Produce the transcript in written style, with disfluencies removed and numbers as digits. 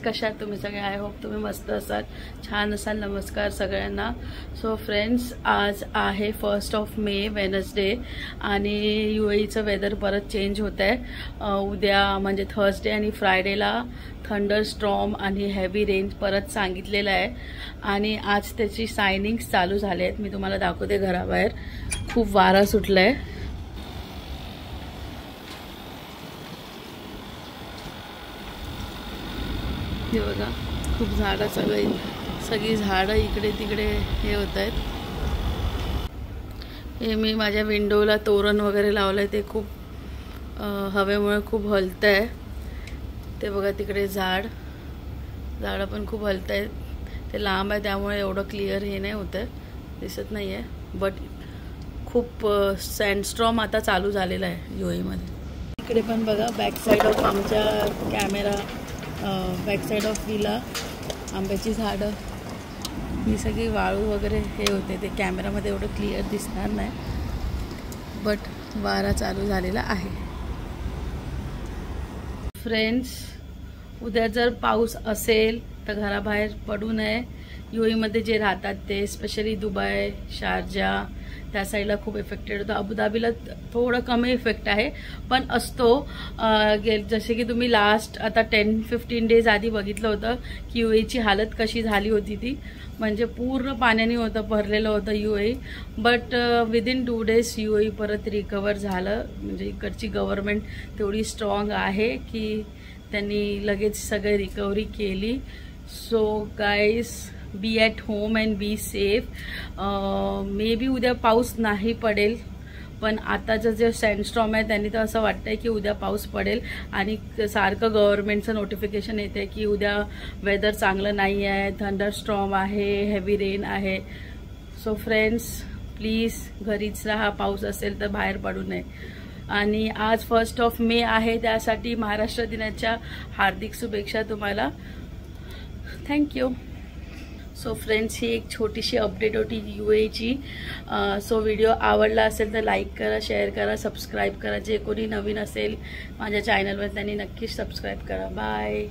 कशा आहात तुम्ही सगळे? आय होप तुम्ही मस्त असाल, छान असाल. नमस्कार सगळ्यांना. सो फ्रेंड्स, आज आहे 1 मे वेनसडे आणि UAEचं वेदर परत चेंज होत आहे. उद्या म्हणजे थर्सडे आणि फ्रायडेला थंडर स्ट्रॉम आणि हेवी रेन परत सांगितलेलं आहे आणि आज त्याची सायनिंग्स चालू झाले आहेत. मी तुम्हाला दाखवते घराबाहेर. खूप वारा सुटला आहे. हे बघा, खूप झाडं सगळी झाडं इकडे तिकडे हे होत आहेत. हे मी माझ्या विंडोला तोरण वगैरे लावलं आहे, ते खूप हवेमुळे खूप हलतं आहे. ते बघा तिकडे झाडं पण खूप हलत आहेत. ते लांब आहे त्यामुळे एवढं क्लिअर हे नाही होतं, दिसत नाही आहे. बट खूप सँडस्टॉर्म आता चालू झालेला आहे UAEमध्ये. इकडे पण बघा बॅक साईड ऑफ आमच्या camera, back side of villa आंब्याची झाडं, ही सगळी वाळू वगैरे हे होते. ते कॅमेरामध्ये एवढं क्लिअर दिसणार नाही, बट वारा चालू झालेला आहे. फ्रेंड्स, उद्या जर पाऊस असेल तर घराबाहेर पडू नये. UAEमध्ये जे राहतात ते, स्पेशली दुबई, शारजा त्या साईडला खूप इफेक्टेड होतं. अबुधाबीला थोडं कमी इफेक्ट आहे पण असतो. जसे की तुम्ही लास्ट आता 10-15 डेज आधी बघितलं होतं की UAEची हालत कशी झाली होती. ती म्हणजे पूर्ण पाण्याने भरलेलं होतं UAE. But within 2 days UAE परत रिकवर झालं. म्हणजे इकडची गव्हर्नमेंट तेवढी स्ट्रॉंग आहे की त्यांनी लगेच सगळी रिकव्हरी केली. So guys, be at home and be safe. Maybe उद्या पाऊस नाही पडेल, पण आताचं जे सँडस्टॉर्म आहे त्यांनी तर असं वाटतंय की उद्या पाऊस पडेल. आणि सारखं गव्हर्नमेंटचं नोटिफिकेशन येते की उद्या वेदर चांगलं नाही आहे, थंडर स्ट्रॉम आहे, हेवी रेन आहे. सो फ्रेंड्स, प्लीज घरीच राहा. पाऊस असेल तर बाहेर पडू नये. आणि आज 1 मे आहे, त्यासाठी महाराष्ट्र दिनाच्या हार्दिक शुभेच्छा तुम्हाला. थँक्यू. सो फ्रेंड्स, ही एक छोटीशी अपडेट होती UAEची. सो व्हिडिओ आवडला असेल तर लाईक करा, शेअर करा, सबस्क्राईब करा. जे कोणी नवीन असेल माझ्या चॅनलवर त्यांनी नक्कीच सबस्क्राईब करा. बाय.